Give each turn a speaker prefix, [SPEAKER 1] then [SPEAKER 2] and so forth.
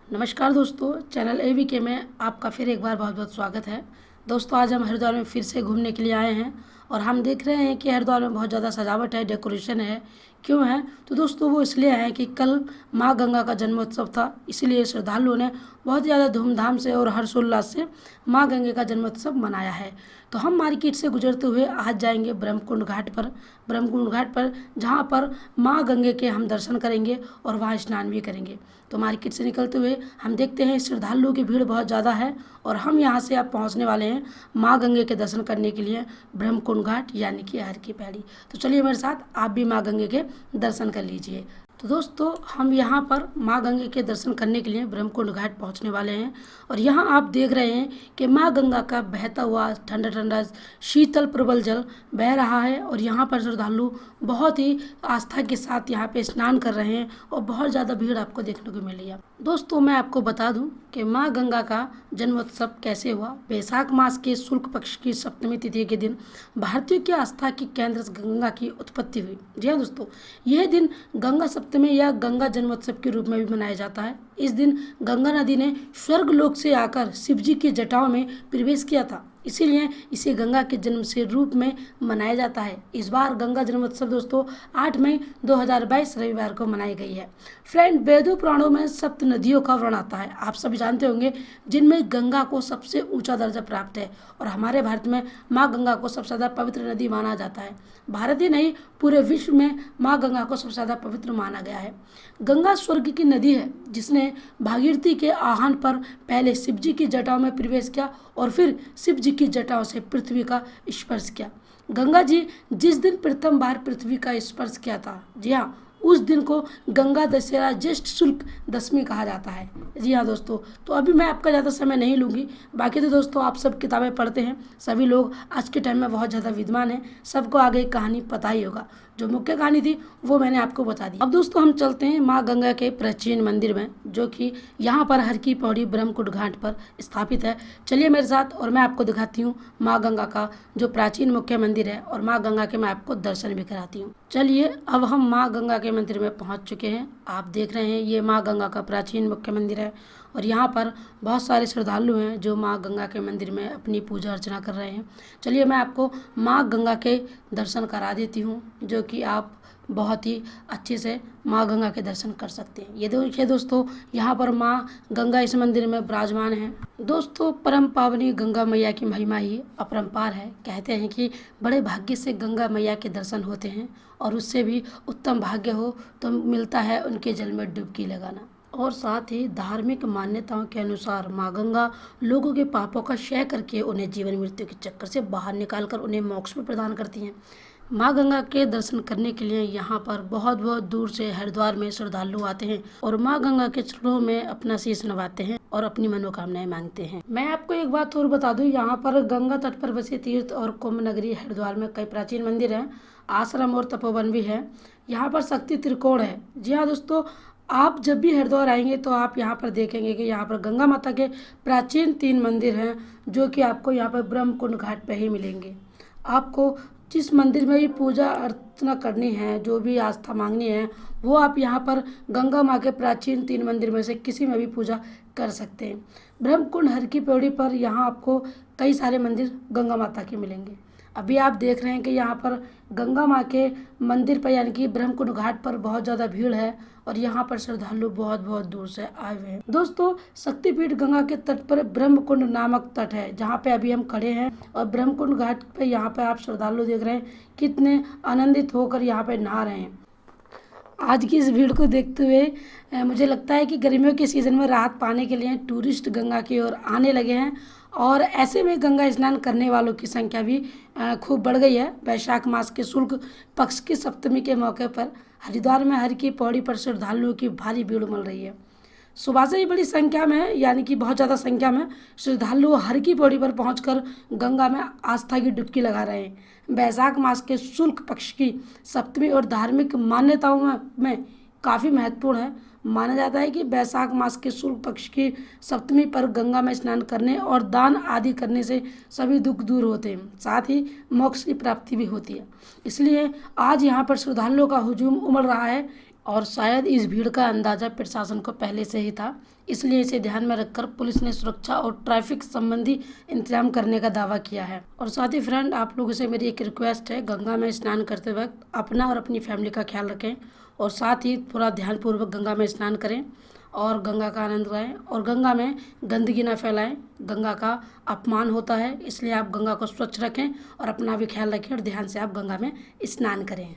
[SPEAKER 1] नमस्कार दोस्तों, channel AVK में आपका फिर एक बार बहुत बहुत स्वागत है। दोस्तों, आज हम हरिद्वार में फिर से घूमने के लिए आए हैं और हम देख रहे हैं कि हरिद्वार में बहुत ज़्यादा सजावट है, डेकोरेशन है। क्यों है? तो दोस्तों वो इसलिए है कि कल माँ गंगा का जन्मोत्सव था, इसलिए श्रद्धालुओं ने बहुत ज़्यादा धूमधाम से और हर्षोल्लास से माँ गंगा का जन्मोत्सव मनाया है। तो हम मार्केट से गुजरते हुए आज जाएंगे ब्रह्मकुंड घाट पर जहाँ पर माँ गंगे के हम दर्शन करेंगे और वहाँ स्नान भी करेंगे। तो मार्केट से निकलते हुए हम देखते हैं श्रद्धालुओं की भीड़ बहुत ज़्यादा है और हम यहाँ से अब पहुँचने वाले हैं माँ गंगे के दर्शन करने के लिए ब्रह्मकुंड घाट यानी कि हर की पैड़ी। तो चलिए मेरे साथ आप भी माँ गंगे के दर्शन कर लीजिए। तो दोस्तों, हम यहाँ पर माँ गंगे के दर्शन करने के लिए ब्रह्मकुंड घाट पहुँचने वाले हैं और यहाँ आप देख रहे हैं कि माँ गंगा का बहता हुआ ठंडा ठंडा शीतल प्रबल जल बह रहा है और यहाँ पर श्रद्धालु बहुत ही आस्था के साथ यहाँ पे स्नान कर रहे हैं और बहुत ज़्यादा भीड़ आपको देखने को मिली है। दोस्तों, मैं आपको बता दूं कि माँ गंगा का जन्मोत्सव कैसे हुआ। वैशाख मास के शुक्ल पक्ष की सप्तमी तिथि के दिन भारतीयों की आस्था की केंद्र गंगा की उत्पत्ति हुई। जी हाँ दोस्तों, यह दिन गंगा सप्तमी या गंगा जन्मोत्सव के रूप में भी मनाया जाता है। इस दिन गंगा नदी ने स्वर्ग लोक से आकर शिव जी की जटाओं में प्रवेश किया था, इसीलिए इसे गंगा के जन्म से रूप में मनाया जाता है। इस बार गंगा जन्मोत्सव दोस्तों 8 मई 2022 रविवार को मनाई गई है। फ्रेंड, वेदों पुराणों में सप्त नदियों का वर्णन आता है, आप सभी जानते होंगे, जिनमें गंगा को सबसे ऊंचा दर्जा प्राप्त है और हमारे भारत में माँ गंगा को सबसे ज़्यादा पवित्र नदी माना जाता है। भारत ही नहीं, पूरे विश्व में माँ गंगा को सबसे ज़्यादा पवित्र माना गया है। गंगा स्वर्ग की नदी है जिसने भागीरथी के आह्वान पर पहले शिव जी की जटाओं में प्रवेश किया और फिर शिव जी की जटाओं से पृथ्वी का स्पर्श किया। गंगा जी जिस दिन प्रथम बार पृथ्वी का स्पर्श किया था, जी हाँ, उस दिन को गंगा दशहरा ज्येष्ठ शुक्ल दशमी कहा जाता है। जी हाँ दोस्तों, तो अभी मैं आपका ज़्यादा समय नहीं लूँगी। बाकी तो दोस्तों आप सब किताबें पढ़ते हैं, सभी लोग आज के टाइम में बहुत ज़्यादा विद्वान हैं, सबको आगे कहानी पता ही होगा। जो मुख्य कहानी थी वो मैंने आपको बता दी। अब दोस्तों हम चलते हैं माँ गंगा के प्राचीन मंदिर में, जो कि यहाँ पर हर की पौड़ी ब्रह्मकुंड घाट पर स्थापित है। चलिए मेरे साथ और मैं आपको दिखाती हूँ माँ गंगा का जो प्राचीन मुख्य मंदिर है और माँ गंगा के मैं आपको दर्शन भी कराती हूँ। चलिए, अब हम माँ गंगा के मंदिर में पहुँच चुके हैं। आप देख रहे हैं ये माँ गंगा का प्राचीन मुख्य मंदिर है और यहाँ पर बहुत सारे श्रद्धालु हैं जो माँ गंगा के मंदिर में अपनी पूजा अर्चना कर रहे हैं। चलिए मैं आपको माँ गंगा के दर्शन करा देती हूँ, जो कि आप बहुत ही अच्छे से माँ गंगा के दर्शन कर सकते हैं। ये देखिए दोस्तों, यहाँ पर माँ गंगा इस मंदिर में विराजमान है। दोस्तों, परम पावनी गंगा मैया की महिमा ही अपरंपार है। कहते हैं कि बड़े भाग्य से गंगा मैया के दर्शन होते हैं और उससे भी उत्तम भाग्य हो तो मिलता है उनके जल में डुबकी लगाना। और साथ ही धार्मिक मान्यताओं के अनुसार माँ गंगा लोगों के पापों का क्षय करके उन्हें जीवन मृत्यु के चक्कर से बाहर निकालकर उन्हें मोक्ष भी प्रदान करती हैं। माँ गंगा के दर्शन करने के लिए यहाँ पर बहुत बहुत दूर से हरिद्वार में श्रद्धालु आते हैं और माँ गंगा के चरणों में अपना शीश नवाते हैं और अपनी मनोकामनाएं मांगते हैं। मैं आपको एक बात और बता दूं, यहाँ पर गंगा तट पर बसे तीर्थ और कुंभ नगरी हरिद्वार में कई प्राचीन मंदिर हैं, आश्रम और तपोवन भी है। यहाँ पर शक्ति त्रिकोण है। जी हाँ दोस्तों, आप जब भी हरिद्वार आएंगे तो आप यहाँ पर देखेंगे कि यहाँ पर गंगा माता के प्राचीन 3 मंदिर हैं, जो कि आपको यहाँ पर ब्रह्मकुंड घाट पे ही मिलेंगे। आपको जिस मंदिर में भी पूजा अर्चना करनी है, जो भी आस्था मांगनी है, वो आप यहाँ पर गंगा माँ के प्राचीन 3 मंदिर में से किसी में भी पूजा कर सकते हैं। ब्रह्मकुंड हर की पौड़ी पर यहाँ आपको कई सारे मंदिर गंगा माता के मिलेंगे। अभी आप देख रहे हैं कि यहाँ पर गंगा माँ के मंदिर पर यानी कि ब्रह्मकुंड घाट पर बहुत ज़्यादा भीड़ है और यहाँ पर श्रद्धालु बहुत बहुत दूर से आए हुए हैं। दोस्तों, शक्तिपीठ गंगा के तट पर ब्रह्मकुंड नामक तट है, जहाँ पे अभी हम खड़े हैं और ब्रह्मकुंड घाट पे यहाँ पे आप श्रद्धालु देख रहे हैं कितने आनंदित होकर यहाँ पे नहा रहे हैं। आज की इस भीड़ को देखते हुए मुझे लगता है कि गर्मियों के सीज़न में राहत पाने के लिए टूरिस्ट गंगा की ओर आने लगे हैं और ऐसे में गंगा स्नान करने वालों की संख्या भी खूब बढ़ गई है। वैशाख मास के शुक्ल पक्ष की सप्तमी के मौके पर हरिद्वार में हर की पौड़ी पर श्रद्धालुओं की भारी भीड़ उमड़ रही है। सुबह से ही बड़ी संख्या में यानी कि बहुत ज़्यादा संख्या में श्रद्धालु हर की पौड़ी पर पहुंचकर गंगा में आस्था की डुबकी लगा रहे हैं। वैशाख मास के शुक्ल पक्ष की सप्तमी और धार्मिक मान्यताओं में काफ़ी महत्वपूर्ण है। माना जाता है कि वैशाख मास के शुक्ल पक्ष की सप्तमी पर गंगा में स्नान करने और दान आदि करने से सभी दुख दूर होते हैं, साथ ही मोक्ष की प्राप्ति भी होती है। इसलिए आज यहाँ पर श्रद्धालुओं का हुजूम उमड़ रहा है। और शायद इस भीड़ का अंदाज़ा प्रशासन को पहले से ही था, इसलिए इसे ध्यान में रखकर पुलिस ने सुरक्षा और ट्रैफिक संबंधी इंतजाम करने का दावा किया है। और साथ ही फ्रेंड, आप लोगों से मेरी एक रिक्वेस्ट है, गंगा में स्नान करते वक्त अपना और अपनी फैमिली का ख्याल रखें और साथ ही थोड़ा ध्यानपूर्वक गंगा में स्नान करें और गंगा का आनंद लें और गंगा में गंदगी ना फैलाएं। गंगा का अपमान होता है, इसलिए आप गंगा को स्वच्छ रखें और अपना भी ख्याल रखें और ध्यान से आप गंगा में स्नान करें।